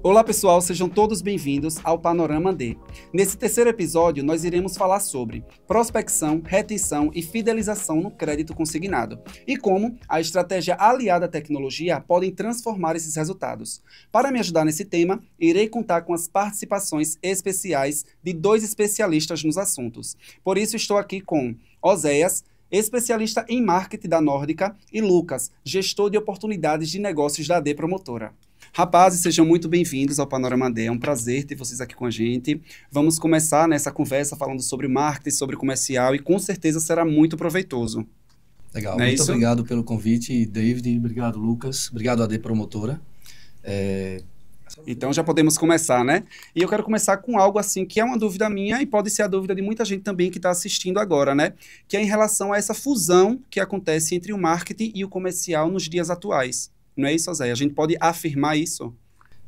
Olá pessoal, sejam todos bem-vindos ao Panorama D. Nesse terceiro episódio, nós iremos falar sobre prospecção, retenção e fidelização no crédito consignado e como a estratégia aliada à tecnologia podem transformar esses resultados. Para me ajudar nesse tema, irei contar com as participações especiais de dois especialistas nos assuntos. Por isso, estou aqui com Oséias, especialista em marketing da Nórdica, e Lucas, gestor de oportunidades de negócios da AD Promotora. Rapazes, sejam muito bem-vindos ao Panorama D. É um prazer ter vocês aqui com a gente. Vamos começar nessa conversa falando sobre marketing, sobre comercial e com certeza será muito proveitoso. Legal, muito obrigado pelo convite, David. Obrigado, Lucas. Obrigado, AD Promotora. Então já podemos começar, né? E eu quero começar com algo assim que é uma dúvida minha e pode ser a dúvida de muita gente também que está assistindo agora, né? Que é em relação a essa fusão que acontece entre o marketing e o comercial nos dias atuais. Não é isso, Zé? A gente pode afirmar isso?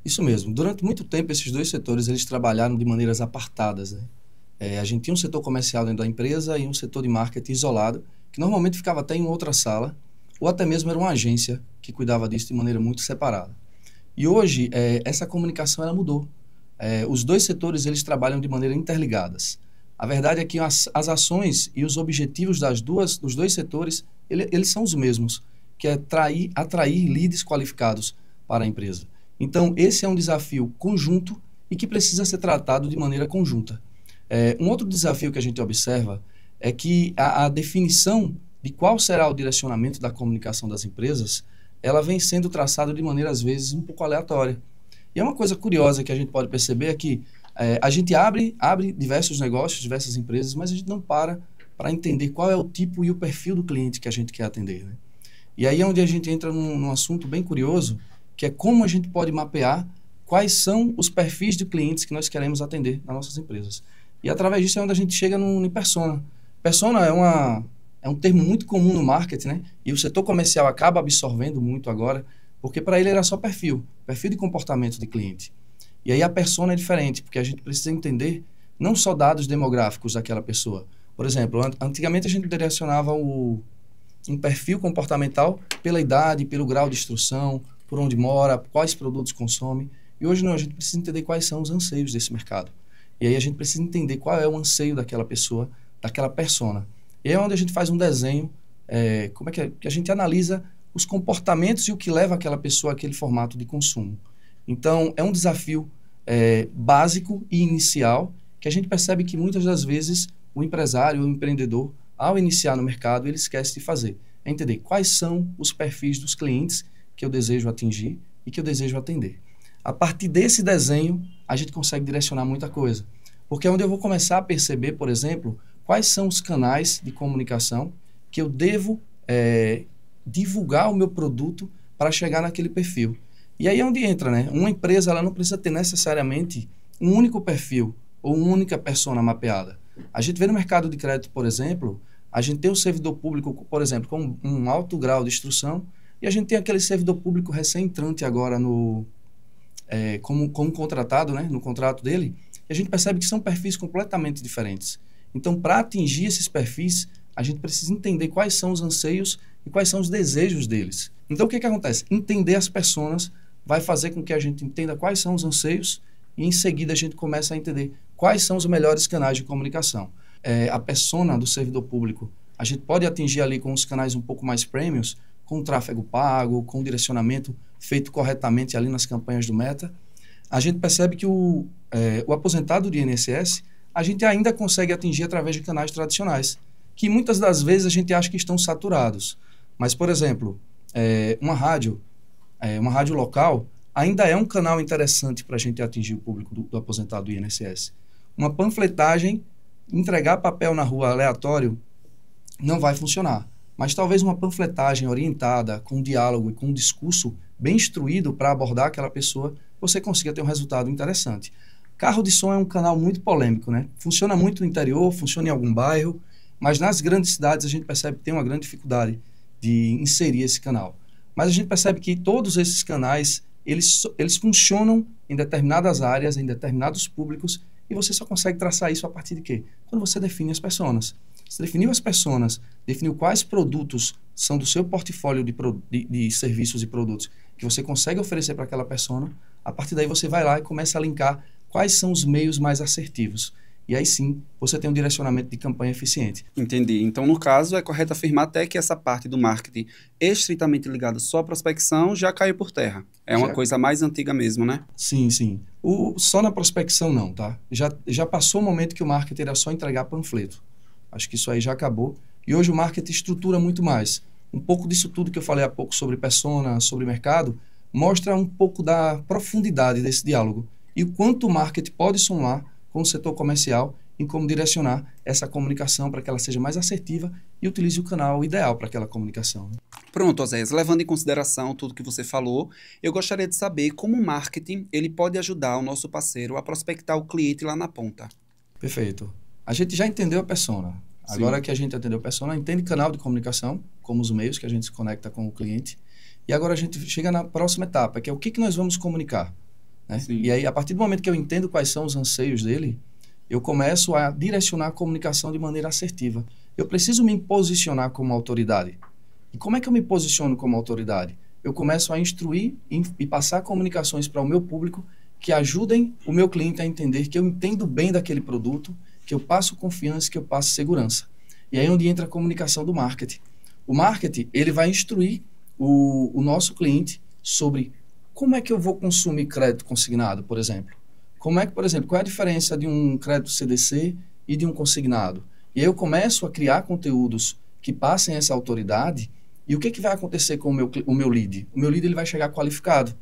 Isso mesmo. Durante muito tempo, esses dois setores eles trabalharam de maneiras apartadas, né? A gente tinha um setor comercial dentro da empresa e um setor de marketing isolado, que normalmente ficava até em outra sala, ou até mesmo era uma agência que cuidava disso de maneira muito separada. E hoje, essa comunicação ela mudou. Os dois setores eles trabalham de maneira interligadas. A verdade é que as ações e os objetivos dos dois setores, eles são os mesmos, que é atrair leads qualificados para a empresa. Então, esse é um desafio conjunto e que precisa ser tratado de maneira conjunta. Um outro desafio que a gente observa é que a definição de qual será o direcionamento da comunicação das empresas, ela vem sendo traçada de maneira, às vezes, um pouco aleatória. E é uma coisa curiosa que a gente pode perceber é que a gente abre diversos negócios, diversas empresas, mas a gente não para entender qual é o tipo e o perfil do cliente que a gente quer atender, né? E aí é onde a gente entra num assunto bem curioso, que é como a gente pode mapear quais são os perfis de clientes que nós queremos atender nas nossas empresas. E através disso é onde a gente chega no persona. Persona é um termo muito comum no marketing, né? E o setor comercial acaba absorvendo muito agora, porque para ele era só perfil de comportamento de cliente. E aí a persona é diferente, porque a gente precisa entender não só dados demográficos daquela pessoa. Por exemplo, antigamente a gente direcionava um perfil comportamental pela idade, pelo grau de instrução, por onde mora, quais produtos consome. E hoje não, a gente precisa entender quais são os anseios desse mercado. E aí a gente precisa entender qual é o anseio daquela pessoa, daquela persona. E é onde a gente faz um desenho, como é que a gente analisa os comportamentos e o que leva aquela pessoa àquele formato de consumo. Então, é um desafio básico e inicial que a gente percebe que muitas das vezes o empresário, o empreendedor, ao iniciar no mercado, ele esquece de fazer. É entender quais são os perfis dos clientes que eu desejo atingir e que eu desejo atender. A partir desse desenho, a gente consegue direcionar muita coisa. Porque é onde eu vou começar a perceber, por exemplo, quais são os canais de comunicação que eu devo divulgar o meu produto para chegar naquele perfil. E aí é onde entra, né? Uma empresa ela não precisa ter necessariamente um único perfil ou uma única persona mapeada. A gente vê no mercado de crédito, por exemplo, a gente tem um servidor público, por exemplo, com um alto grau de instrução, e a gente tem aquele servidor público recém-entrante agora como contratado, né, no contrato dele, e a gente percebe que são perfis completamente diferentes. Então, para atingir esses perfis, a gente precisa entender quais são os anseios e quais são os desejos deles. Então, o que acontece? Entender as personas vai fazer com que a gente entenda quais são os anseios e, em seguida, a gente começa a entender quais são os melhores canais de comunicação. A persona do servidor público, a gente pode atingir ali com os canais um pouco mais premiums, com tráfego pago, com direcionamento feito corretamente ali nas campanhas do Meta. A gente percebe que o aposentado do INSS, a gente ainda consegue atingir através de canais tradicionais, que muitas das vezes a gente acha que estão saturados. Mas, por exemplo, uma rádio local, ainda é um canal interessante para a gente atingir o público do aposentado do INSS. Uma panfletagem, entregar papel na rua aleatório, não vai funcionar. Mas talvez uma panfletagem orientada, com diálogo e com um discurso bem instruído para abordar aquela pessoa, você consiga ter um resultado interessante. Carro de som é um canal muito polêmico, né? Funciona muito no interior, funciona em algum bairro, mas nas grandes cidades a gente percebe que tem uma grande dificuldade de inserir esse canal. Mas a gente percebe que todos esses canais, eles funcionam em determinadas áreas, em determinados públicos, e você só consegue traçar isso a partir de quê? Quando você define as personas. Você definiu as personas, definiu quais produtos são do seu portfólio de serviços e produtos que você consegue oferecer para aquela persona. A partir daí você vai lá e começa a linkar quais são os meios mais assertivos. E aí sim, você tem um direcionamento de campanha eficiente. Entendi. Então, no caso, é correto afirmar até que essa parte do marketing estritamente ligada só à prospecção já caiu por terra. É uma coisa mais antiga mesmo, né? Sim, sim. Só na prospecção não, tá? Já passou o momento que o marketing era só entregar panfleto. Acho que isso aí já acabou. E hoje o marketing estrutura muito mais. Um pouco disso tudo que eu falei há pouco sobre persona, sobre mercado, mostra um pouco da profundidade desse diálogo. E o quanto o marketing pode somar com o setor comercial em como direcionar essa comunicação para que ela seja mais assertiva e utilize o canal ideal para aquela comunicação. Pronto, Oséias, levando em consideração tudo que você falou, eu gostaria de saber como o marketing ele pode ajudar o nosso parceiro a prospectar o cliente lá na ponta. Perfeito. A gente já entendeu a persona. Agora que a gente entendeu a persona, entende canal de comunicação, como os meios que a gente se conecta com o cliente. E agora a gente chega na próxima etapa, que é o que nós vamos comunicar. Né? E aí, a partir do momento que eu entendo quais são os anseios dele, eu começo a direcionar a comunicação de maneira assertiva. Eu preciso me posicionar como autoridade. E como é que eu me posiciono como autoridade? Eu começo a instruir e passar comunicações para o meu público que ajudem o meu cliente a entender que eu entendo bem daquele produto, que eu passo confiança, que eu passo segurança. E aí é onde entra a comunicação do marketing. O marketing, ele vai instruir o nosso cliente sobre como é que eu vou consumir crédito consignado, por exemplo. Como é que, por exemplo, qual é a diferença de um crédito CDC e de um consignado? E aí eu começo a criar conteúdos que passem essa autoridade. E o que vai acontecer com o meu lead? O meu lead ele vai chegar qualificado.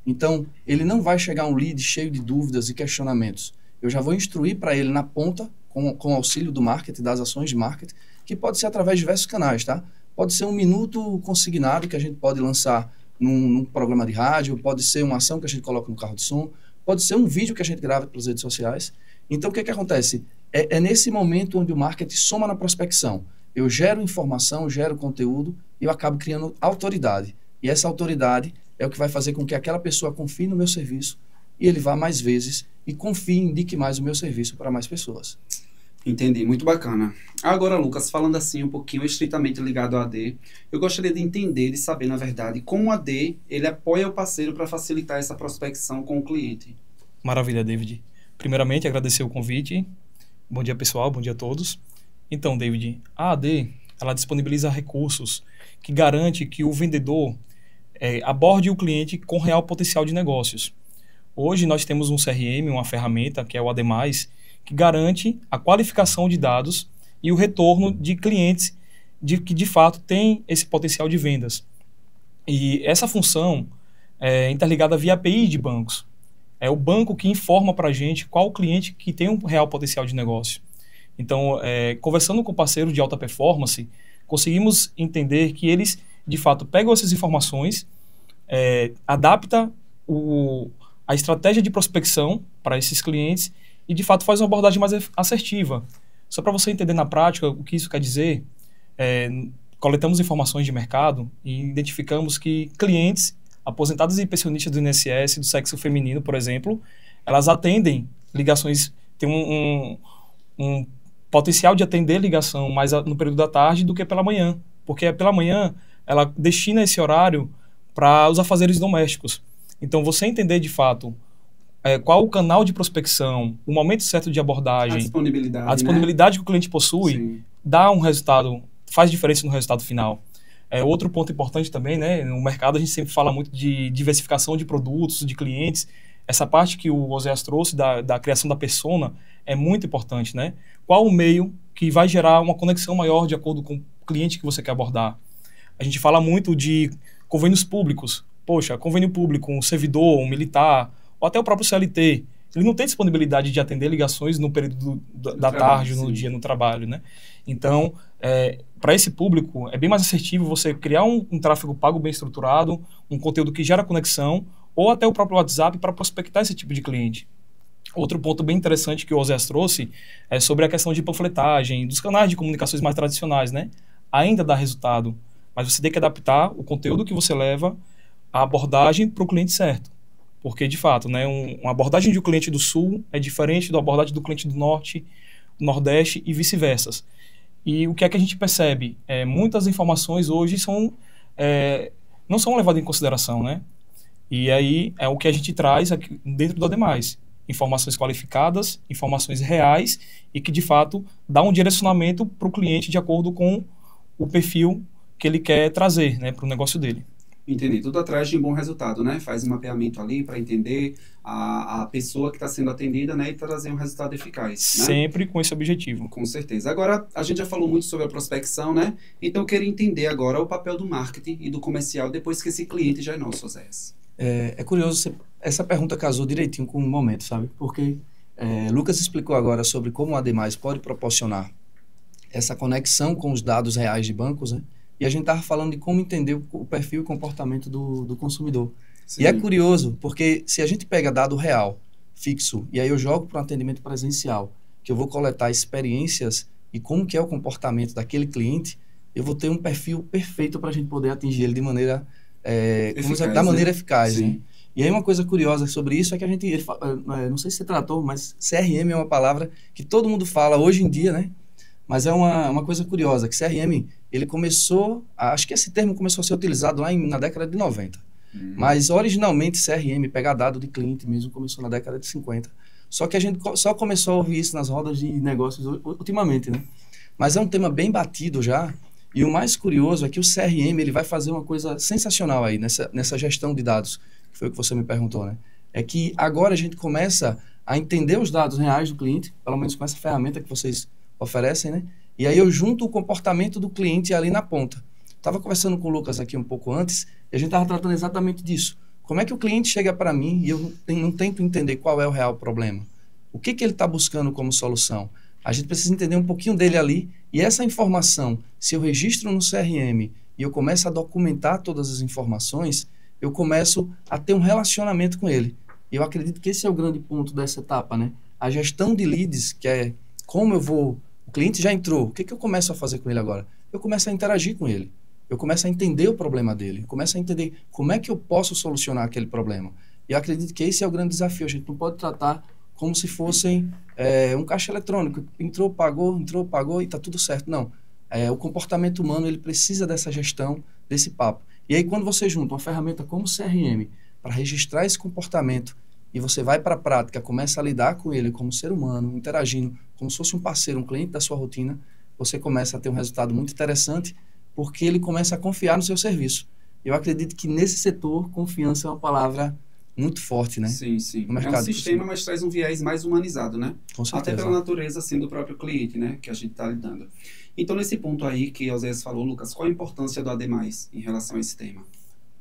Então, ele não vai chegar um lead cheio de dúvidas e questionamentos. Eu já vou instruir para ele na ponta, com o auxílio do marketing, das ações de marketing, que pode ser através de diversos canais, tá? Pode ser um minuto consignado que a gente pode lançar num programa de rádio, pode ser uma ação que a gente coloca no carro de som, pode ser um vídeo que a gente grava para as redes sociais. Então, o que acontece? É nesse momento onde o marketing soma na prospecção. Eu gero informação, gero conteúdo e eu acabo criando autoridade. E essa autoridade é o que vai fazer com que aquela pessoa confie no meu serviço e ele vá mais vezes e confie e indique mais o meu serviço para mais pessoas. Entendi, muito bacana. Agora, Lucas, falando assim um pouquinho estritamente ligado ao AD, eu gostaria de entender, de saber, na verdade, como o AD ele apoia o parceiro para facilitar essa prospecção com o cliente. Maravilha, David. Primeiramente, agradecer o convite. Bom dia, pessoal. Bom dia a todos. Então, David, a AD, ela disponibiliza recursos que garante que o vendedor aborde o cliente com real potencial de negócios. Hoje, nós temos um CRM, uma ferramenta, que é o AD+, que garante a qualificação de dados e o retorno de clientes que, de fato, têm esse potencial de vendas. E essa função é interligada via API de bancos. É o banco que informa para a gente qual o cliente que tem um real potencial de negócio. Então, conversando com parceiros de alta performance, conseguimos entender que eles, de fato, pegam essas informações, adaptam a estratégia de prospecção para esses clientes e, de fato, faz uma abordagem mais assertiva. Só para você entender na prática o que isso quer dizer, coletamos informações de mercado e identificamos que clientes aposentados e pensionistas do INSS, do sexo feminino, por exemplo, elas atendem ligações, tem um potencial de atender ligação mais no período da tarde do que pela manhã, porque pela manhã ela destina esse horário para os afazeres domésticos. Então, você entender de fato qual o canal de prospecção, o momento certo de abordagem, a disponibilidade, né, que o cliente possui, sim, dá um resultado, faz diferença no resultado final. Outro ponto importante também, né, no mercado a gente sempre fala muito de diversificação de produtos, de clientes. Essa parte que o Oséias trouxe da criação da persona é muito importante, né? Qual o meio que vai gerar uma conexão maior de acordo com o cliente que você quer abordar? A gente fala muito de convênios públicos. Poxa, convênio público, um servidor, um militar, ou até o próprio CLT, ele não tem disponibilidade de atender ligações no período da tarde, no dia, no trabalho, né? Então, para esse público, é bem mais assertivo você criar um tráfego pago bem estruturado, um conteúdo que gera conexão, ou até o próprio WhatsApp para prospectar esse tipo de cliente. Outro ponto bem interessante que o Oséias trouxe é sobre a questão de panfletagem, dos canais de comunicações mais tradicionais, né? Ainda dá resultado, mas você tem que adaptar o conteúdo que você leva, a abordagem para o cliente certo. Porque, de fato, né, uma abordagem de um cliente do Sul é diferente da abordagem do cliente do Norte, Nordeste e vice-versa. E o que é que a gente percebe? Muitas informações hoje não são levadas em consideração, né? E aí é o que a gente traz aqui dentro do Ademais. Informações qualificadas, informações reais e que, de fato, dá um direcionamento para o cliente de acordo com o perfil que ele quer trazer, né, para o negócio dele. Entendi. Tudo atrás de um bom resultado, né? Faz um mapeamento ali para entender a pessoa que está sendo atendida, né? E trazer um resultado eficaz, né? Sempre com esse objetivo. Com certeza. Agora, a gente já falou muito sobre a prospecção, né? Então, eu queria entender agora o papel do marketing e do comercial depois que esse cliente já é nosso, Oséias. É curioso, essa pergunta casou direitinho com o momento, sabe? Porque Lucas explicou agora sobre como o Ademais pode proporcionar essa conexão com os dados reais de bancos, né? E a gente estava falando de como entender o perfil e comportamento do consumidor. Sim. E é curioso, porque se a gente pega dado real, fixo, e aí eu jogo para um atendimento presencial, que eu vou coletar experiências e como que é o comportamento daquele cliente, eu vou ter um perfil perfeito para a gente poder atingir ele de maneira, eficaz. Né? E aí uma coisa curiosa sobre isso é que não sei se você tratou, mas CRM é uma palavra que todo mundo fala hoje em dia, né? Mas é uma coisa curiosa, que CRM, ele começou, acho que esse termo começou a ser utilizado lá na década de 90. Mas, originalmente, CRM, pegar dado de cliente mesmo, começou na década de 50. Só que a gente só começou a ouvir isso nas rodas de negócios ultimamente, né? Mas é um tema bem batido já, e o mais curioso é que o CRM, ele vai fazer uma coisa sensacional aí, nessa gestão de dados, que foi o que você me perguntou, né? É que agora a gente começa a entender os dados reais do cliente, pelo menos com essa ferramenta que vocês oferecem, né? E aí eu junto o comportamento do cliente ali na ponta. Estava conversando com o Lucas aqui um pouco antes e a gente estava tratando exatamente disso. Como é que o cliente chega para mim e eu não tento entender qual é o real problema? O que ele está buscando como solução? A gente precisa entender um pouquinho dele ali e essa informação, se eu registro no CRM e eu começo a documentar todas as informações, eu começo a ter um relacionamento com ele. E eu acredito que esse é o grande ponto dessa etapa, né? A gestão de leads, que é como eu vou... O cliente já entrou, o que eu começo a fazer com ele agora? Eu começo a interagir com ele. Eu começo a entender o problema dele. Eu começo a entender como é que eu posso solucionar aquele problema. E eu acredito que esse é o grande desafio. A gente não pode tratar como se fossem um caixa eletrônico. Entrou, pagou e está tudo certo. Não. O comportamento humano, ele precisa dessa gestão, desse papo. E aí, quando você junta uma ferramenta como o CRM para registrar esse comportamento e você vai para a prática, começa a lidar com ele como ser humano, interagindo como se fosse um parceiro, um cliente da sua rotina, você começa a ter um resultado muito interessante porque ele começa a confiar no seu serviço. Eu acredito que nesse setor, confiança é uma palavra muito forte, né? Sim, sim. É um sistema, mas traz um viés mais humanizado, né? Com certeza. Até pela natureza, assim, do próprio cliente, né? Que a gente está lidando. Então, nesse ponto aí que o Oséias falou, Lucas, qual a importância do Ademais em relação a esse tema?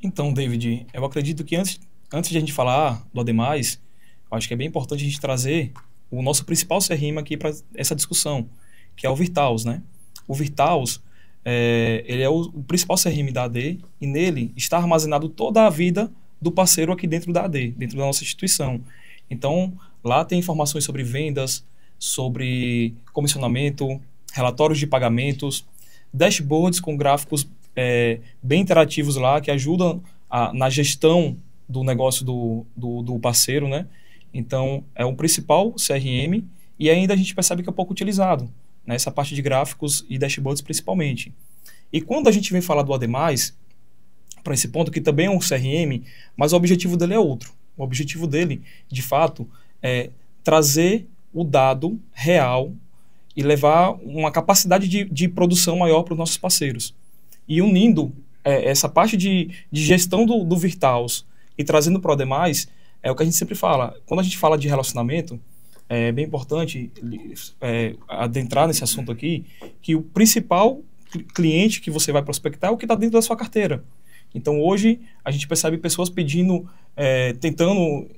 Então, David, eu acredito que antes de a gente falar do Ademais, eu acho que é bem importante a gente trazer o nosso principal CRM aqui para essa discussão, que é o Virtaus, né? O Virtaus, ele é o principal CRM da AD e nele está armazenado toda a vida do parceiro aqui dentro da AD, dentro da nossa instituição. Então, lá tem informações sobre vendas, sobre comissionamento, relatórios de pagamentos, dashboards com gráficos bem interativos lá, que ajudam na gestão do negócio do parceiro, né? Então, é o principal CRM e ainda a gente percebe que é pouco utilizado, né? Essa parte de gráficos e dashboards principalmente. E quando a gente vem falar do Ademais, para esse ponto, que também é um CRM, mas o objetivo dele é outro. O objetivo dele, de fato, é trazer o dado real e levar uma capacidade de produção maior para os nossos parceiros. E unindo essa parte de gestão do Virtaus e trazendo para o Ademais, é o que a gente sempre fala. Quando a gente fala de relacionamento, é bem importante adentrar nesse assunto aqui, que o principal cliente que você vai prospectar é o que está dentro da sua carteira. Então, hoje, a gente percebe pessoas pedindo, tentando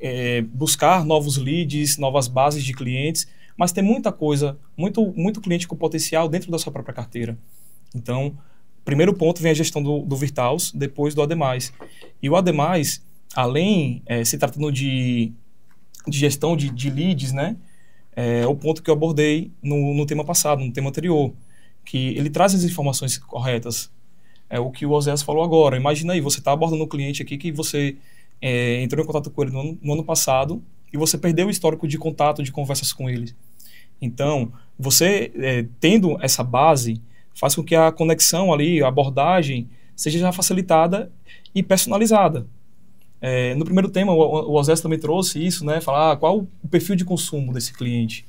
buscar novos leads, novas bases de clientes, mas tem muita coisa, muito cliente com potencial dentro da sua própria carteira. Então, primeiro ponto vem a gestão do Virtaus, depois do Ademais. E o Ademais, além, se tratando de gestão de leads, né, é o ponto que eu abordei no tema passado, no tema anterior, que ele traz as informações corretas. É o que o Oséias falou agora. Imagina aí, você está abordando um cliente aqui que você entrou em contato com ele no ano passado e você perdeu o histórico de contato, de conversas com ele. Então, você tendo essa base, faz com que a conexão ali, a abordagem, seja já facilitada e personalizada. No primeiro tema, o Osés também trouxe isso, né? Falar qual o perfil de consumo desse cliente.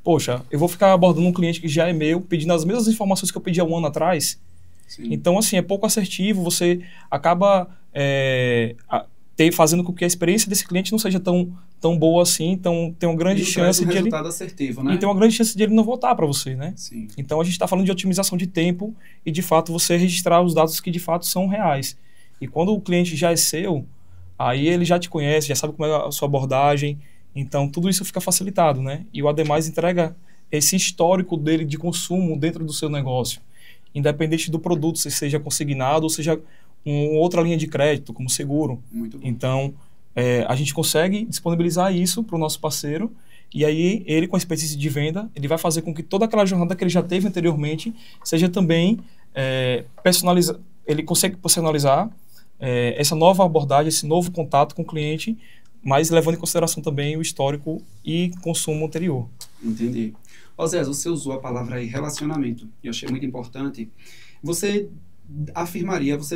Poxa, eu vou ficar abordando um cliente que já é meu, pedindo as mesmas informações que eu pedi há um ano atrás. Sim. Então, assim, é pouco assertivo, você acaba fazendo com que a experiência desse cliente não seja tão boa assim, então tem uma grande chance de ele... resultado assertivo, né? E tem uma grande chance de ele não voltar para você, né? Sim. Então, a gente está falando de otimização de tempo e, de fato, você registrar os dados que, de fato, são reais. E quando o cliente já é seu, aí ele já te conhece, já sabe como é a sua abordagem, então tudo isso fica facilitado, né? E o Ademais entrega esse histórico dele de consumo dentro do seu negócio, independente do produto, se seja consignado ou seja outra linha de crédito, como seguro. Muito bom. Então, a gente consegue disponibilizar isso para o nosso parceiro e aí ele, com a experiência de venda, ele vai fazer com que toda aquela jornada que ele já teve anteriormente seja também personalizada. Ele consegue personalizar essa nova abordagem, esse novo contato com o cliente, mas levando em consideração também o histórico e consumo anterior. Entendi. Osés, você usou a palavra aí, relacionamento, e eu achei muito importante. Você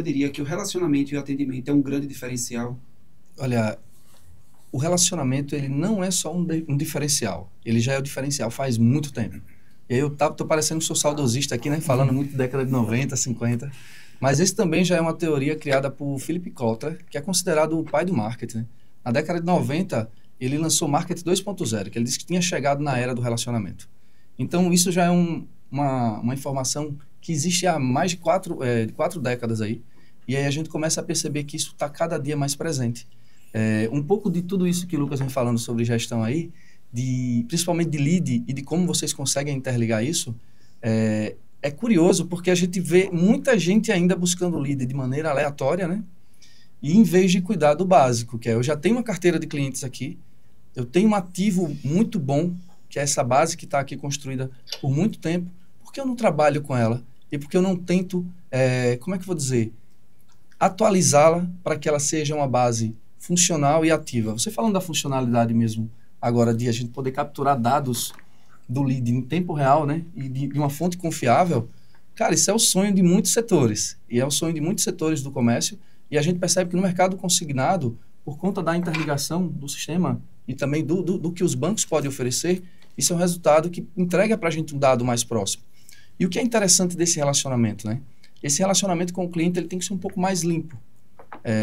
diria que o relacionamento e o atendimento é um grande diferencial? Olha, o relacionamento, ele não é só um diferencial. Ele já é o diferencial faz muito tempo. E aí eu tô parecendo que sou saudosista aqui, né? Falando muito da década de 90, 50. Mas esse também já é uma teoria criada por Philip Kotler, que é considerado o pai do marketing, né? Na década de 90, ele lançou Marketing 2.0, que ele disse que tinha chegado na era do relacionamento. Então, isso já é uma informação que existe há mais de quatro décadas aí. E aí a gente começa a perceber que isso está cada dia mais presente. Um pouco de tudo isso que o Lucas vem falando sobre gestão aí, principalmente de lead e de como vocês conseguem interligar isso, é curioso porque a gente vê muita gente ainda buscando lead de maneira aleatória, né? E em vez de cuidar do básico, que é eu já tenho uma carteira de clientes aqui, eu tenho um ativo muito bom, que é essa base que está aqui construída por muito tempo, por que eu não trabalho com ela? E por que eu não tento, como é que eu vou dizer, atualizá-la para que ela seja uma base funcional e ativa? Você falando da funcionalidade mesmo, agora de a gente poder capturar dados do lead em tempo real, né? E de uma fonte confiável, cara, isso é o sonho de muitos setores. E é o sonho de muitos setores do comércio. E a gente percebe que no mercado consignado, por conta da interligação do sistema e também do que os bancos podem oferecer, isso é um resultado que entrega para a gente um dado mais próximo. E o que é interessante desse relacionamento, né? Esse relacionamento com o cliente ele tem que ser um pouco mais limpo.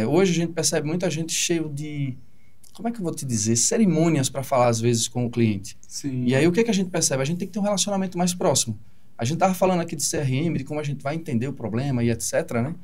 Hoje a gente percebe muita gente cheio de, como é que eu vou te dizer, cerimônias para falar às vezes com o cliente. Sim. E aí o que a gente percebe? A gente tem que ter um relacionamento mais próximo. A gente estava falando aqui de CRM, de como a gente vai entender o problema e etc, né?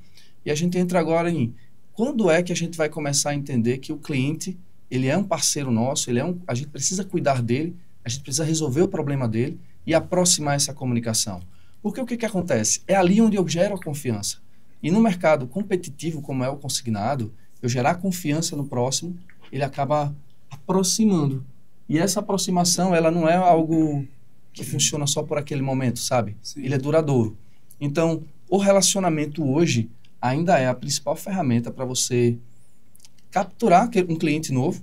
E a gente entra agora em quando é que a gente vai começar a entender que o cliente, ele é um parceiro nosso, a gente precisa cuidar dele, a gente precisa resolver o problema dele e aproximar essa comunicação. Porque o que acontece? É ali onde eu gero a confiança. E no mercado competitivo, como é o consignado, eu gerar confiança no próximo, ele acaba aproximando. E essa aproximação, ela não é algo que funciona só por aquele momento, sabe? Sim. Ele é duradouro. Então, o relacionamento hoje ainda é a principal ferramenta para você capturar um cliente novo,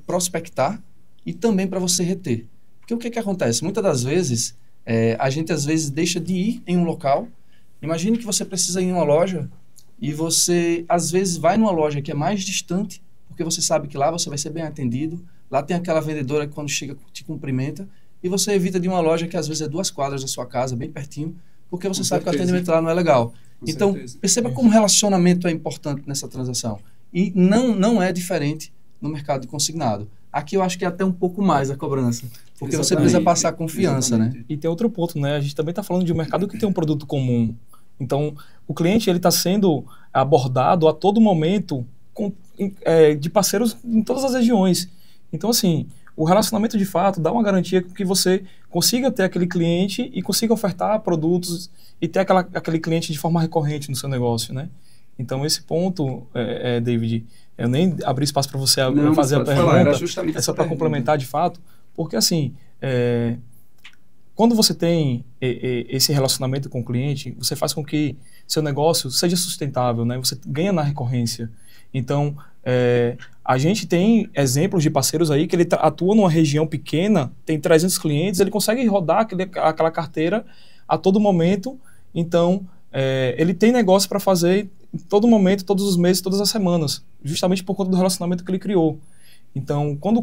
prospectar e também para você reter. Porque o que acontece? Muitas das vezes, a gente às vezes deixa de ir em um local. Imagine que você precisa ir em uma loja e você às vezes vai numa loja que é mais distante, porque você sabe que lá você vai ser bem atendido, lá tem aquela vendedora que quando chega te cumprimenta, e você evita de uma loja que às vezes é 2 quadras da sua casa, bem pertinho, porque você sabe que o atendimento lá não é legal. Então, perceba como o relacionamento é importante nessa transação. E não é diferente no mercado de consignado. Aqui eu acho que é até um pouco mais a cobrança, porque você precisa passar confiança, né? E tem outro ponto, né? A gente também está falando de um mercado que tem um produto comum. Então, o cliente ele está sendo abordado a todo momento de parceiros em todas as regiões. Então, assim, o relacionamento de fato dá uma garantia que você consiga ter aquele cliente e consiga ofertar produtos e ter aquele cliente de forma recorrente no seu negócio, né? Então, esse ponto, David, eu nem abri espaço para você fazer a pergunta, é só para complementar de fato, porque assim, quando você tem esse relacionamento com o cliente, você faz com que seu negócio seja sustentável, né? Você ganha na recorrência. Então, A gente tem exemplos de parceiros aí que ele atua numa região pequena, tem 300 clientes, ele consegue rodar aquela carteira a todo momento. Então, ele tem negócio para fazer em todo momento, todos os meses, todas as semanas, justamente por conta do relacionamento que ele criou. Então, quando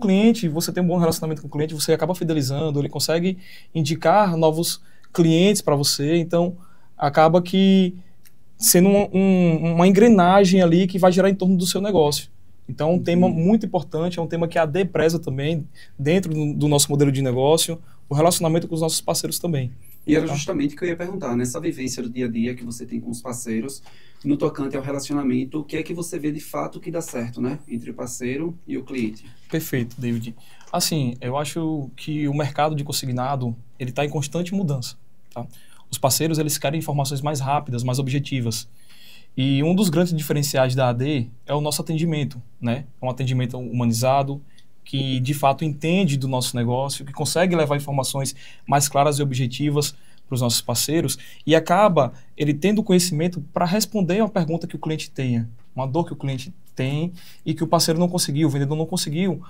você tem um bom relacionamento com o cliente, você acaba fidelizando, ele consegue indicar novos clientes para você. Então, acaba que sendo uma engrenagem ali que vai girar em torno do seu negócio. Então, é um tema muito importante, é um tema que a AD preza também, dentro do nosso modelo de negócio, o relacionamento com os nossos parceiros também. E era justamente o que eu ia perguntar, nessa vivência do dia a dia que você tem com os parceiros, no tocante ao relacionamento, o que é que você vê de fato que dá certo, né? Entre o parceiro e o cliente. Perfeito, David. Assim, eu acho que o mercado de consignado, ele está em constante mudança, tá? Os parceiros, eles querem informações mais rápidas, mais objetivas. E um dos grandes diferenciais da AD é o nosso atendimento, né? É um atendimento humanizado, que de fato entende do nosso negócio, que consegue levar informações mais claras e objetivas para os nossos parceiros e acaba ele tendo conhecimento para responder a uma pergunta que o cliente tenha, uma dor que o cliente tem e que o parceiro não conseguiu, o vendedor não conseguiu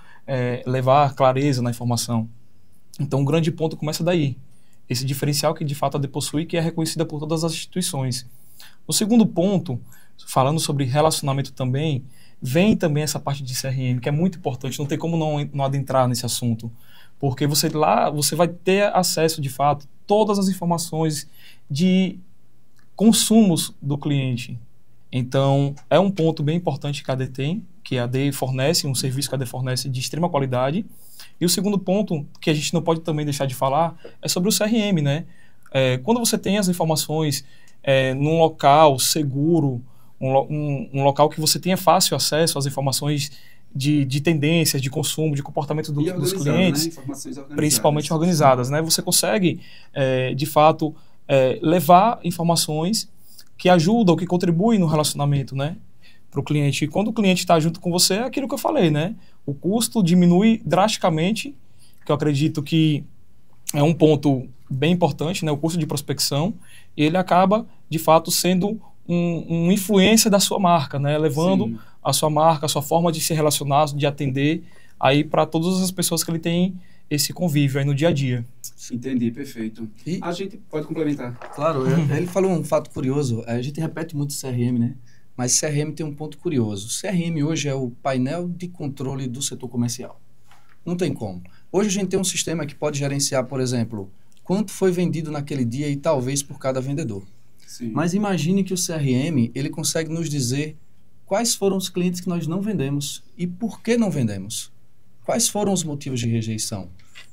levar clareza na informação. Então, um grande ponto começa daí. Esse diferencial que de fato a AD possui, que é reconhecida por todas as instituições. O segundo ponto, falando sobre relacionamento também, vem também essa parte de CRM, que é muito importante, não tem como não adentrar nesse assunto, porque você vai ter acesso, de fato, a todas as informações de consumos do cliente. Então, é um ponto bem importante que a AD tem, que a AD fornece, um serviço que a AD fornece de extrema qualidade. E o segundo ponto, que a gente não pode também deixar de falar, é sobre o CRM, né? Quando você tem as informações num local seguro, um local que você tenha fácil acesso às informações de tendências, de consumo, de comportamento dos clientes, né? Informações organizadas. Principalmente organizadas, né? Você consegue, de fato, levar informações que ajudam, que contribuem no relacionamento, né? Para o cliente. E quando o cliente está junto com você, é aquilo que eu falei, né? O custo diminui drasticamente, que eu acredito que é um ponto bem importante, né? O custo de prospecção, e ele acaba, de fato, sendo um influência da sua marca, né? Levando Sim. a sua marca, a sua forma de se relacionar, de atender aí para todas as pessoas que ele tem esse convívio aí no dia a dia. Entendi, perfeito. E a gente pode complementar. Claro, ele falou um fato curioso, a gente repete muito CRM, né? Mas CRM tem um ponto curioso. CRM hoje é o painel de controle do setor comercial. Não tem como. Hoje a gente tem um sistema que pode gerenciar, por exemplo, quanto foi vendido naquele dia e talvez por cada vendedor. Sim. Mas imagine que o CRM, ele consegue nos dizer quais foram os clientes que nós não vendemos e por que não vendemos. Quais foram os motivos de rejeição.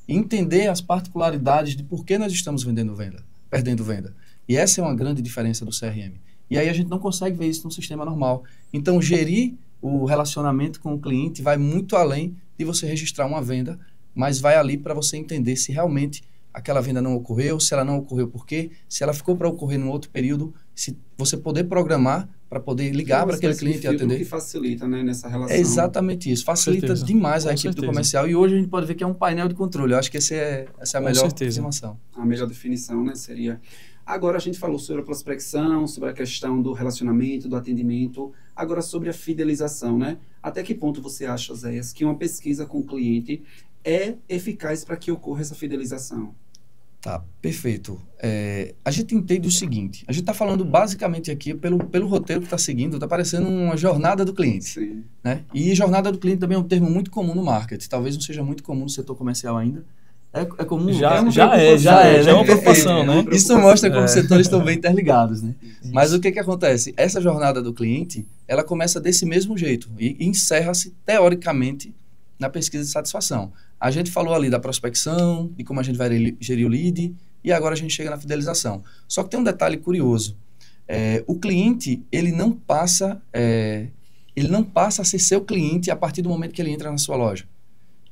E entender as particularidades de por que nós estamos perdendo venda. E essa é uma grande diferença do CRM. E aí a gente não consegue ver isso no sistema normal. Então, gerir o relacionamento com o cliente vai muito além de você registrar uma venda, mas vai ali para você entender se realmente aquela venda não ocorreu, se ela não ocorreu por quê, se ela ficou para ocorrer num outro período, se você poder programar para poder ligar para aquele cliente e atender. Que facilita, né, nessa relação. É exatamente isso. Facilita demais a equipe do comercial. E hoje a gente pode ver que é um painel de controle. Eu acho que essa é a melhor definição. A melhor definição, né, seria... Agora a gente falou sobre a prospecção, sobre a questão do relacionamento, do atendimento. Agora sobre a fidelização, né? Até que ponto você acha, Oséias, que uma pesquisa com o cliente é eficaz para que ocorra essa fidelização? Tá, perfeito. A gente entende o seguinte, a gente está falando basicamente aqui, pelo roteiro que está seguindo, está parecendo uma jornada do cliente. Sim. Né? E jornada do cliente também é um termo muito comum no marketing, talvez não seja muito comum no setor comercial ainda. É comum? Já é uma preocupação, né? Isso mostra como os setores estão bem interligados, né? Mas o que acontece? Essa jornada do cliente, ela começa desse mesmo jeito e encerra-se, teoricamente, na pesquisa de satisfação. A gente falou ali da prospecção, de como a gente vai gerir o lead, e agora a gente chega na fidelização. Só que tem um detalhe curioso. O cliente, ele não passa a ser seu cliente a partir do momento que ele entra na sua loja.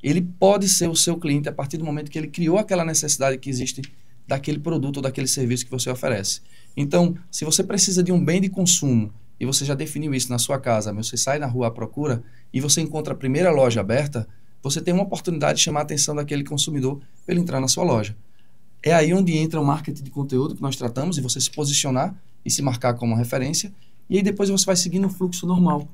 Ele pode ser o seu cliente a partir do momento que ele criou aquela necessidade que existe daquele produto ou daquele serviço que você oferece. Então, se você precisa de um bem de consumo e você já definiu isso na sua casa, mas você sai na rua à procura e você encontra a primeira loja aberta, você tem uma oportunidade de chamar a atenção daquele consumidor para ele entrar na sua loja. É aí onde entra o marketing de conteúdo que nós tratamos e você se posicionar e se marcar como referência, e aí depois você vai seguindo um fluxo normal,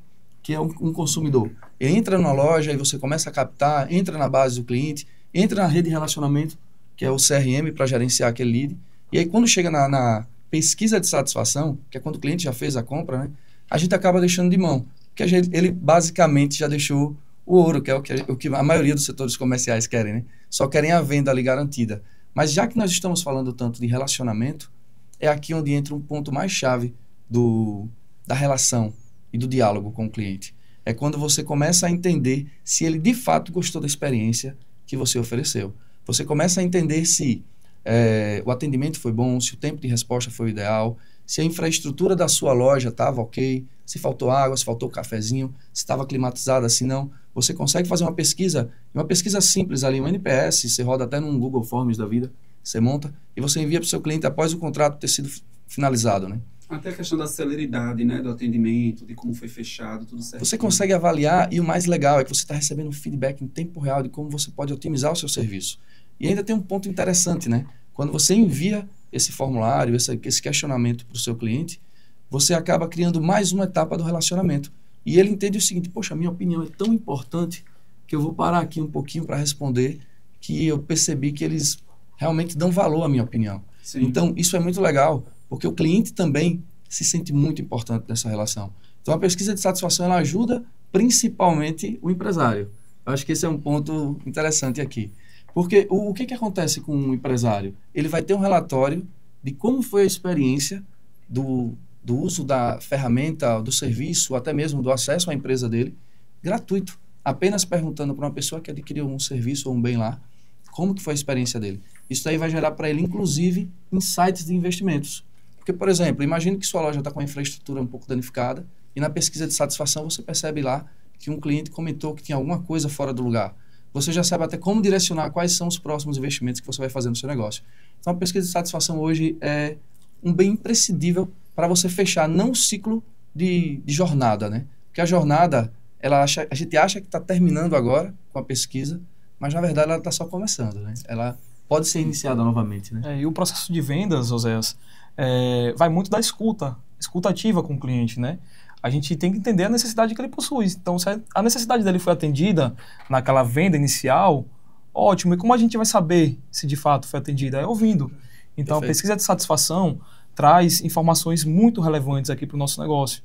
que é um consumidor. Ele entra na loja e você começa a captar, entra na base do cliente, entra na rede de relacionamento, que é o CRM, para gerenciar aquele lead. E aí, quando chega na pesquisa de satisfação, que é quando o cliente já fez a compra, né, a gente acaba deixando de mão. Porque ele basicamente já deixou o ouro, que é o que a maioria dos setores comerciais querem, né? Só querem a venda ali garantida. Mas já que nós estamos falando tanto de relacionamento, é aqui onde entra um ponto mais chave da relação e do diálogo com o cliente. É quando você começa a entender se ele de fato gostou da experiência que você ofereceu. Você começa a entender se o atendimento foi bom, se o tempo de resposta foi o ideal, se a infraestrutura da sua loja estava ok, se faltou água, se faltou cafezinho, se estava climatizada, se não. Você consegue fazer uma pesquisa simples ali, um NPS, você roda até num Google Forms da vida, você monta e você envia para o seu cliente após o contrato ter sido finalizado, né? Até a questão da celeridade, né, do atendimento, de como foi fechado, tudo certo. Você consegue avaliar e o mais legal é que você está recebendo um feedback em tempo real de como você pode otimizar o seu serviço. E ainda tem um ponto interessante, né? Quando você envia esse formulário, esse questionamento para o seu cliente, você acaba criando mais uma etapa do relacionamento. E ele entende o seguinte: poxa, a minha opinião é tão importante que eu vou parar aqui um pouquinho para responder, que eu percebi que eles realmente dão valor à minha opinião. Sim. Então, isso é muito legal, porque o cliente também se sente muito importante nessa relação. Então, a pesquisa de satisfação, ela ajuda principalmente o empresário. Eu acho que esse é um ponto interessante aqui. Porque o que acontece com um empresário? Ele vai ter um relatório de como foi a experiência do uso da ferramenta, do serviço, até mesmo do acesso à empresa dele, gratuito. Apenas perguntando para uma pessoa que adquiriu um serviço ou um bem lá, como que foi a experiência dele. Isso aí vai gerar para ele, inclusive, insights de investimentos. Porque, por exemplo, imagine que sua loja está com a infraestrutura um pouco danificada e na pesquisa de satisfação você percebe lá que um cliente comentou que tinha alguma coisa fora do lugar. Você já sabe até como direcionar quais são os próximos investimentos que você vai fazer no seu negócio. Então, a pesquisa de satisfação hoje é um bem imprescindível para você fechar não o ciclo de jornada, né? Porque a jornada, a gente acha que está terminando agora com a pesquisa, mas na verdade ela está só começando, né? Ela pode ser iniciada novamente, né? E o processo de vendas, Oséias, vai muito da escuta ativa com o cliente, né? A gente tem que entender a necessidade que ele possui. Então, se a necessidade dele foi atendida naquela venda inicial, ótimo. E como a gente vai saber se de fato foi atendida? É ouvindo. Então, Perfeito. A pesquisa de satisfação traz informações muito relevantes aqui para o nosso negócio,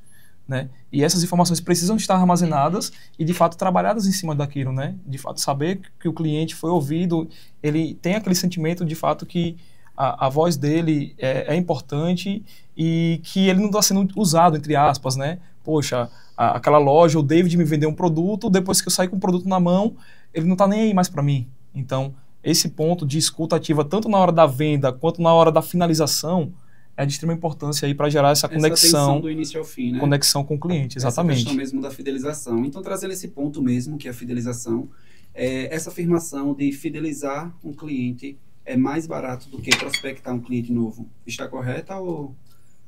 né? E essas informações precisam estar armazenadas e, de fato, trabalhadas em cima daquilo, né? De fato, saber que o cliente foi ouvido, ele tem aquele sentimento, de fato, que a voz dele é importante e que ele não está sendo usado, entre aspas, né? Poxa, aquela loja, o David me vendeu um produto, depois que eu saí com o produto na mão, ele não está nem aí mais para mim. Então, esse ponto de escuta ativa, tanto na hora da venda quanto na hora da finalização, é de extrema importância aí para gerar essa conexão do início ao fim, né? Conexão com o cliente, exatamente. Essa questão mesmo da fidelização. Então, trazendo esse ponto mesmo, que é a fidelização, essa afirmação de fidelizar um cliente é mais barato do que prospectar um cliente novo. Está correta ou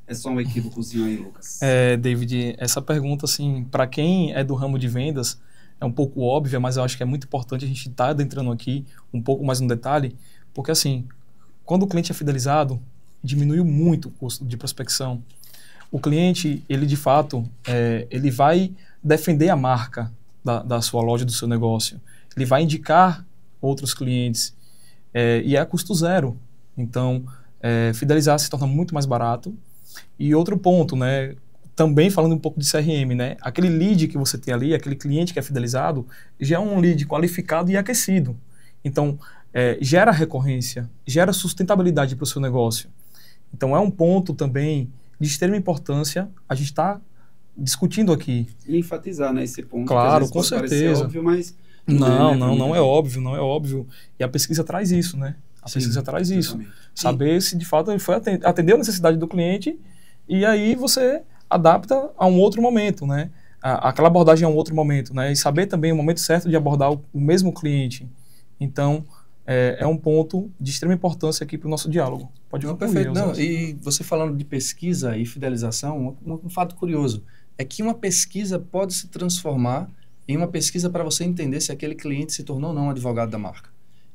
é só um equívocozinho aí, Lucas? David, essa pergunta, assim, para quem é do ramo de vendas, é um pouco óbvia, mas eu acho que é muito importante a gente estar adentrando aqui um pouco mais no detalhe, porque, assim, quando o cliente é fidelizado, diminuiu muito o custo de prospecção. O cliente, ele de fato, ele vai defender a marca da sua loja, do seu negócio. Ele vai indicar outros clientes e é a custo zero. Então, fidelizar se torna muito mais barato. E outro ponto, né, também falando um pouco de CRM, né, aquele lead que você tem ali, aquele cliente que é fidelizado, já é um lead qualificado e aquecido. Então, gera recorrência, gera sustentabilidade para o seu negócio. Então, é um ponto também de extrema importância a gente está discutindo aqui. E enfatizar, né, esse ponto. Claro, que com às vezes pode parecer certeza. óbvio, mas Não é óbvio, não é óbvio. E a pesquisa traz isso, né? Sim, pesquisa traz isso. exatamente. Saber se de fato ele foi atendeu a necessidade do cliente e aí você adapta a um outro momento, né? Aquela abordagem a um outro momento, né? E saber também o momento certo de abordar o mesmo cliente. Então, é um ponto de extrema importância aqui para o nosso diálogo. Pode Não, concluir, perfeito. Não, Oséias. e você falando de pesquisa e fidelização, um fato curioso é que uma pesquisa pode se transformar em uma pesquisa para você entender se aquele cliente se tornou ou não advogado da marca.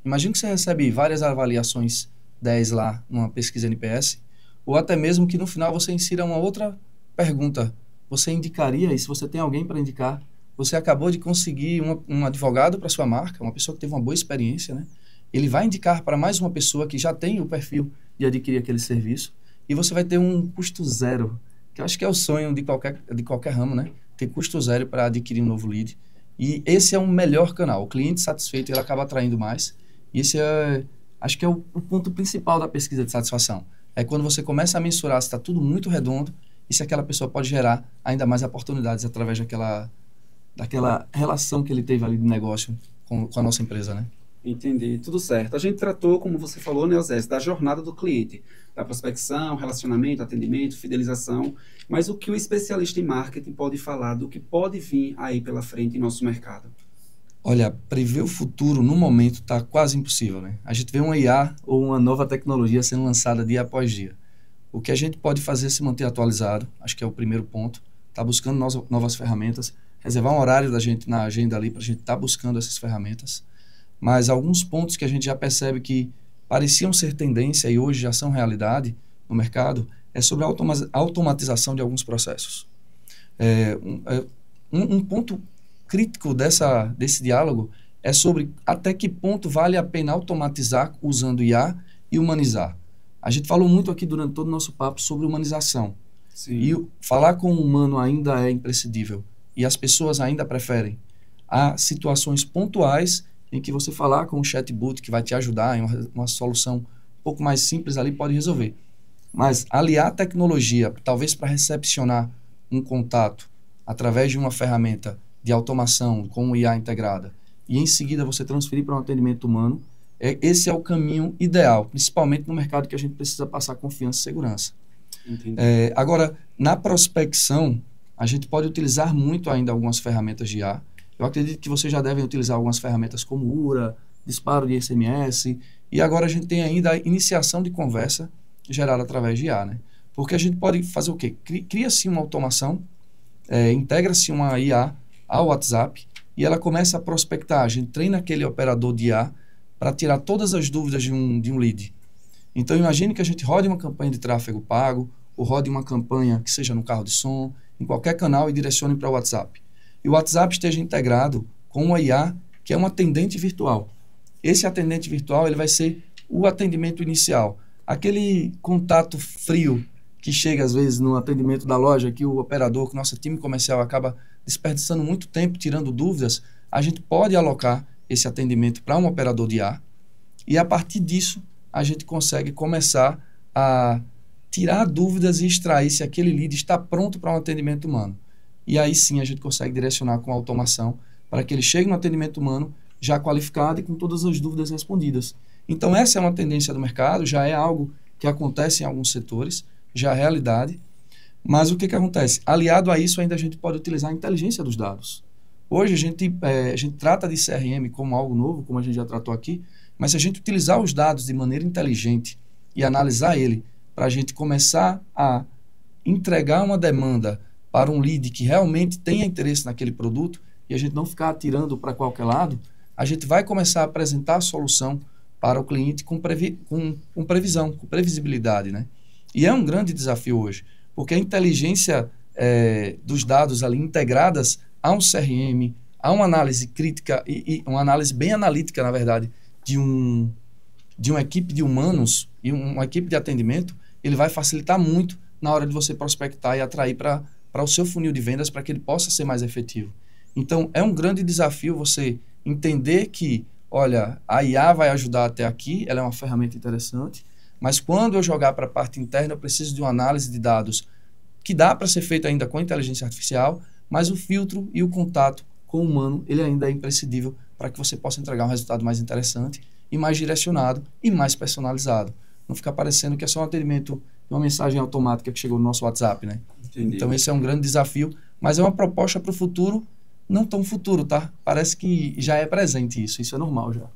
Imagina que você recebe várias avaliações 10 lá numa pesquisa NPS, ou até mesmo que no final você insira uma outra pergunta você indicaria, e se você tem alguém para indicar, você acabou de conseguir um advogado para sua marca, uma pessoa que teve uma boa experiência, né? Ele vai indicar para mais uma pessoa que já tem o perfil de adquirir aquele serviço e você vai ter um custo zero, que eu acho que é o sonho de qualquer ramo, né? Ter custo zero para adquirir um novo lead. E esse é um melhor canal. O cliente satisfeito, ele acaba atraindo mais. E esse acho que é o ponto principal da pesquisa de satisfação. É quando você começa a mensurar se está tudo muito redondo e se aquela pessoa pode gerar ainda mais oportunidades através daquela relação que ele teve ali de negócio com a nossa empresa, né? Entendi, tudo certo. A gente tratou, como você falou, né, Osés, da jornada do cliente, da prospecção, relacionamento, atendimento, fidelização, mas o que o especialista em marketing pode falar do que pode vir aí pela frente em nosso mercado? Olha, prever o futuro no momento está quase impossível, né? A gente vê uma IA ou uma nova tecnologia sendo lançada dia após dia. O que a gente pode fazer é se manter atualizado, acho que é o primeiro ponto, tá buscando novas ferramentas, reservar um horário da gente na agenda ali para a gente estar buscando essas ferramentas. Mas alguns pontos que a gente já percebe que pareciam ser tendência e hoje já são realidade no mercado é sobre a automatização de alguns processos. Um ponto crítico desse diálogo é sobre até que ponto vale a pena automatizar usando IA e humanizar. A gente falou muito aqui durante todo o nosso papo sobre humanização. Sim. E falar com o humano ainda é imprescindível. E as pessoas ainda preferem. Há situações pontuais em que você falar com um chatbot que vai te ajudar em uma solução um pouco mais simples ali pode resolver. Mas aliar a tecnologia, talvez para recepcionar um contato através de uma ferramenta de automação com o IA integrada e em seguida você transferir para um atendimento humano, esse é o caminho ideal, principalmente no mercado que a gente precisa passar confiança e segurança. Agora, na prospecção, a gente pode utilizar muito ainda algumas ferramentas de IA. Eu acredito que vocês já devem utilizar algumas ferramentas como URA, disparo de SMS, e agora a gente tem ainda a iniciação de conversa gerada através de IA, né? Porque a gente pode fazer o quê? Cria-se uma automação, integra-se uma IA ao WhatsApp e ela começa a prospectar. A gente treina aquele operador de IA para tirar todas as dúvidas de um lead. Então, imagine que a gente rode uma campanha de tráfego pago ou rode uma campanha que seja no carro de som, em qualquer canal e direcione para o WhatsApp. E o WhatsApp esteja integrado com uma IA que é um atendente virtual. Esse atendente virtual ele vai ser o atendimento inicial. Aquele contato frio que chega às vezes no atendimento da loja, que o operador, que o nosso time comercial acaba desperdiçando muito tempo tirando dúvidas, a gente pode alocar esse atendimento para um operador de IA e a partir disso a gente consegue começar a tirar dúvidas e extrair se aquele lead está pronto para um atendimento humano. E aí sim a gente consegue direcionar com automação para que ele chegue no atendimento humano já qualificado e com todas as dúvidas respondidas. Então essa é uma tendência do mercado, já é algo que acontece em alguns setores, já é realidade. Mas o que acontece? Aliado a isso ainda a gente pode utilizar a inteligência dos dados. Hoje a gente trata de CRM como algo novo, como a gente já tratou aqui, mas se a gente utilizar os dados de maneira inteligente e analisar ele para a gente começar a entregar uma demanda para um lead que realmente tenha interesse naquele produto e a gente não ficar atirando para qualquer lado, a gente vai começar a apresentar a solução para o cliente com previsão, com previsibilidade, né? E é um grande desafio hoje, porque a inteligência dos dados ali integradas a um CRM, a uma análise crítica e uma análise bem analítica, na verdade, de uma equipe de humanos e uma equipe de atendimento, ele vai facilitar muito na hora de você prospectar e atrair para o seu funil de vendas para que ele possa ser mais efetivo. Então, é um grande desafio você entender que, olha, a IA vai ajudar até aqui, ela é uma ferramenta interessante, mas quando eu jogar para a parte interna, eu preciso de uma análise de dados que dá para ser feita ainda com inteligência artificial, mas o filtro e o contato com o humano, ele ainda é imprescindível para que você possa entregar um resultado mais interessante e mais direcionado e mais personalizado. Não ficar parecendo que é só um atendimento, uma mensagem automática que chegou no nosso WhatsApp, né? Entendi. Então, esse é um grande desafio, mas é uma proposta para o futuro, não tão futuro, tá? Parece que já é presente isso é normal já.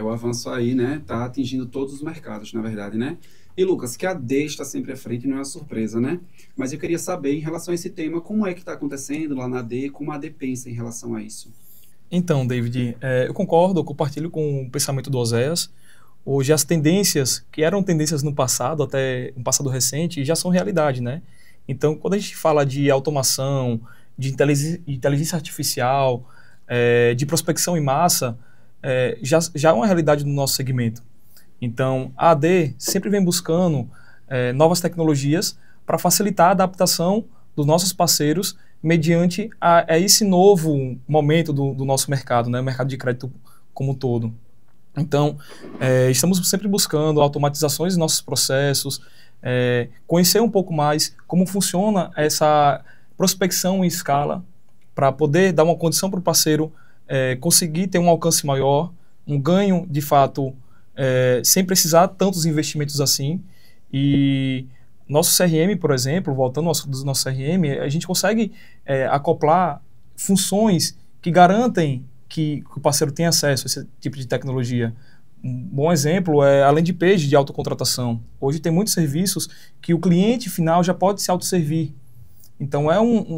O avanço aí, né, tá atingindo todos os mercados, na verdade, né? E, Lucas, que a AD está sempre à frente não é uma surpresa, né? Mas eu queria saber, em relação a esse tema, como é que está acontecendo lá na AD, como a AD pensa em relação a isso? Então, David, eu concordo, eu compartilho com o pensamento do Oséias. Hoje as tendências, que eram tendências no passado, até um passado recente, já são realidade, né? Então, quando a gente fala de automação, de inteligência artificial, de prospecção em massa, já é uma realidade no nosso segmento. Então, a AD sempre vem buscando novas tecnologias para facilitar a adaptação dos nossos parceiros mediante a esse novo momento do nosso mercado, né? O mercado de crédito como um todo. Então, estamos sempre buscando automatizações dos nossos processos, conhecer um pouco mais como funciona essa prospecção em escala para poder dar uma condição para o parceiro conseguir ter um alcance maior, um ganho, de fato, sem precisar tantos investimentos assim. E nosso CRM, por exemplo, voltando ao do nosso CRM, a gente consegue acoplar funções que garantem que o parceiro tenha acesso a esse tipo de tecnologia. Um bom exemplo é a landing page de autocontratação. Hoje tem muitos serviços que o cliente final já pode se autosservir. Então é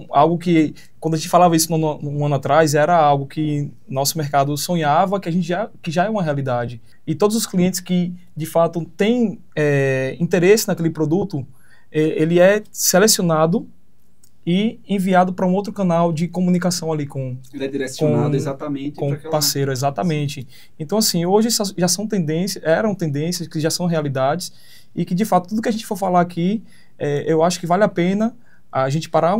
algo que, quando a gente falava isso um ano atrás, era algo que nosso mercado sonhava, que já é uma realidade. E todos os clientes que, de fato, têm interesse naquele produto, ele é selecionado e enviado para um outro canal de comunicação ali com... Ele é direcionado exatamente com o parceiro, exatamente. Então, assim, hoje já são eram tendências que já são realidades e que, de fato, tudo que a gente for falar aqui, eu acho que vale a pena a gente parar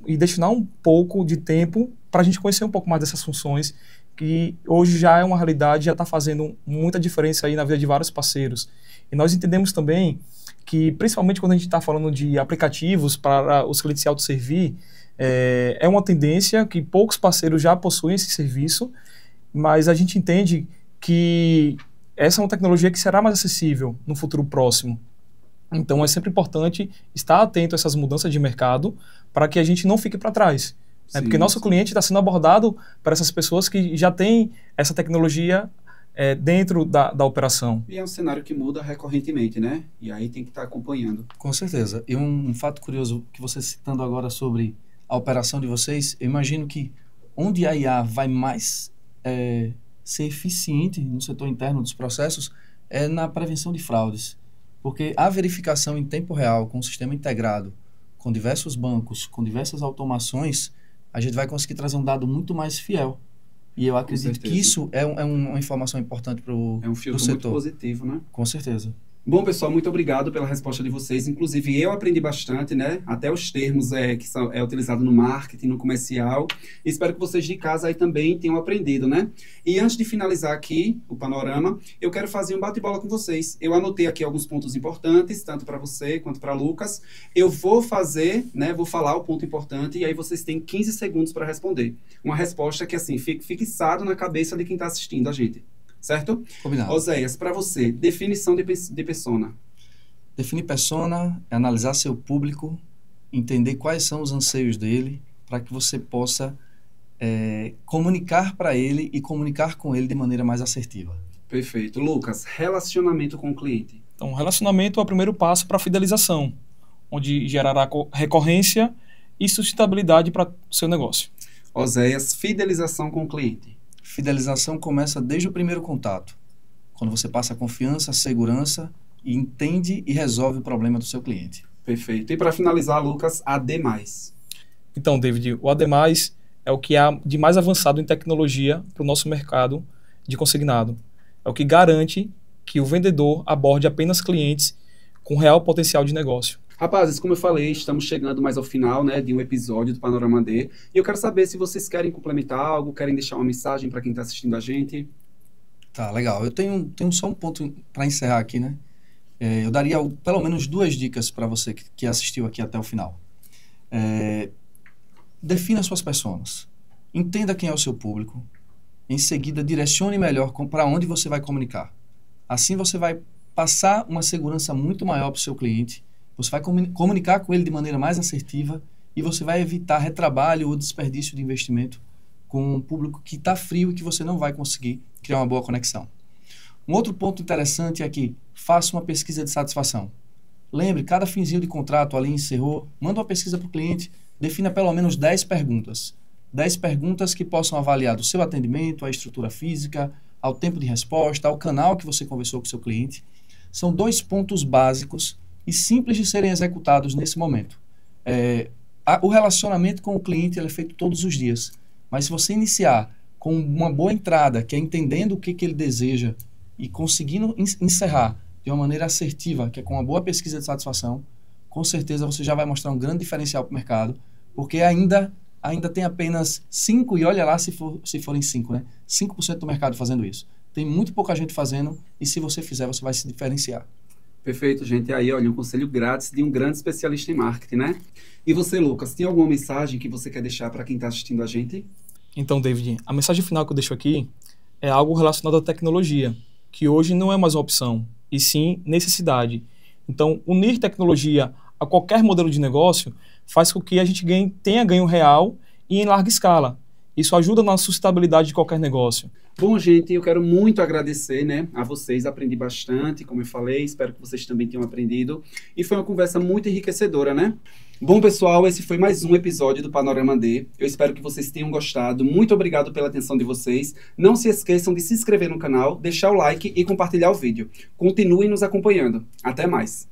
e destinar um pouco de tempo para a gente conhecer um pouco mais dessas funções que hoje já é uma realidade, já está fazendo muita diferença aí na vida de vários parceiros. E nós entendemos também que, principalmente quando a gente está falando de aplicativos para os clientes se autosservir, é uma tendência que poucos parceiros já possuem esse serviço, mas a gente entende que essa é uma tecnologia que será mais acessível no futuro próximo. Então é sempre importante estar atento a essas mudanças de mercado para que a gente não fique para trás. Sim, porque nosso cliente está sendo abordado por essas pessoas que já têm essa tecnologia dentro da operação. E é um cenário que muda recorrentemente, né? E aí tem que estar acompanhando. Com certeza. E um fato curioso que você citando agora sobre a operação de vocês, eu imagino que onde a IA vai mais ser eficiente no setor interno dos processos é na prevenção de fraudes. Porque a verificação em tempo real, com um sistema integrado, com diversos bancos, com diversas automações, a gente vai conseguir trazer um dado muito mais fiel. E eu acredito que isso é uma informação importante para o setor. É um filtro muito positivo, né? Com certeza. Bom, pessoal, muito obrigado pela resposta de vocês. Inclusive, eu aprendi bastante, né? Até os termos que são utilizados no marketing, no comercial. E espero que vocês de casa aí também tenham aprendido, né? E antes de finalizar aqui o panorama, eu quero fazer um bate-bola com vocês. Eu anotei aqui alguns pontos importantes, tanto para você quanto para Lucas. Eu vou fazer, né? Vou falar o ponto importante e aí vocês têm 15 segundos para responder. Uma resposta que, assim, fique fixado na cabeça de quem está assistindo a gente. Certo? Combinado. Oséias, para você, definição de persona. Definir persona é analisar seu público, entender quais são os anseios dele, para que você possa comunicar para ele e comunicar com ele de maneira mais assertiva. Perfeito. Lucas, relacionamento com o cliente. Então, relacionamento é o primeiro passo para a fidelização, onde gerará recorrência e sustentabilidade para o seu negócio. Oséias, fidelização com o cliente. Fidelização começa desde o primeiro contato, quando você passa a confiança, a segurança e entende e resolve o problema do seu cliente. Perfeito. E para finalizar, Lucas, AD+. Então, David, o AD+, é o que há de mais avançado em tecnologia para o nosso mercado de consignado. É o que garante que o vendedor aborde apenas clientes com real potencial de negócio. Rapazes, como eu falei, estamos chegando mais ao final, né, de um episódio do Panorama D. E eu quero saber se vocês querem complementar algo, querem deixar uma mensagem para quem está assistindo a gente. Tá, legal. Eu tenho só um ponto para encerrar aqui, né? Eu daria pelo menos 2 dicas para você que assistiu aqui até o final. Defina suas personas. Entenda quem é o seu público. Em seguida, direcione melhor para onde você vai comunicar. Assim você vai passar uma segurança muito maior para o seu cliente. Você vai comunicar com ele de maneira mais assertiva e você vai evitar retrabalho ou desperdício de investimento com um público que está frio e que você não vai conseguir criar uma boa conexão. Um outro ponto interessante é que faça uma pesquisa de satisfação. Lembre, cada finzinho de contrato ali encerrou, manda uma pesquisa para o cliente, defina pelo menos 10 perguntas. 10 perguntas que possam avaliar do seu atendimento, a estrutura física, ao tempo de resposta, ao canal que você conversou com o seu cliente. São 2 pontos básicos e simples de serem executados nesse momento. O relacionamento com o cliente ele é feito todos os dias. Mas se você iniciar com uma boa entrada, que é entendendo o que ele deseja e conseguindo encerrar de uma maneira assertiva, que é com uma boa pesquisa de satisfação, com certeza você já vai mostrar um grande diferencial para o mercado, porque ainda tem apenas 5, e olha lá se forem 5, né? 5% do mercado fazendo isso. Tem muito pouca gente fazendo, e se você fizer, você vai se diferenciar. Perfeito, gente. Aí, olha, um conselho grátis de um grande especialista em marketing, né? E você, Lucas, tem alguma mensagem que você quer deixar para quem está assistindo a gente? Então, David, a mensagem final que eu deixo aqui é algo relacionado à tecnologia, que hoje não é mais uma opção, e sim necessidade. Então, unir tecnologia a qualquer modelo de negócio faz com que a gente tenha ganho real e em larga escala. Isso ajuda na sustentabilidade de qualquer negócio. Bom, gente, eu quero muito agradecer, né, a vocês. Aprendi bastante, como eu falei. Espero que vocês também tenham aprendido. E foi uma conversa muito enriquecedora, né? Bom, pessoal, esse foi mais um episódio do Panorama D. Eu espero que vocês tenham gostado. Muito obrigado pela atenção de vocês. Não se esqueçam de se inscrever no canal, deixar o like e compartilhar o vídeo. Continuem nos acompanhando. Até mais!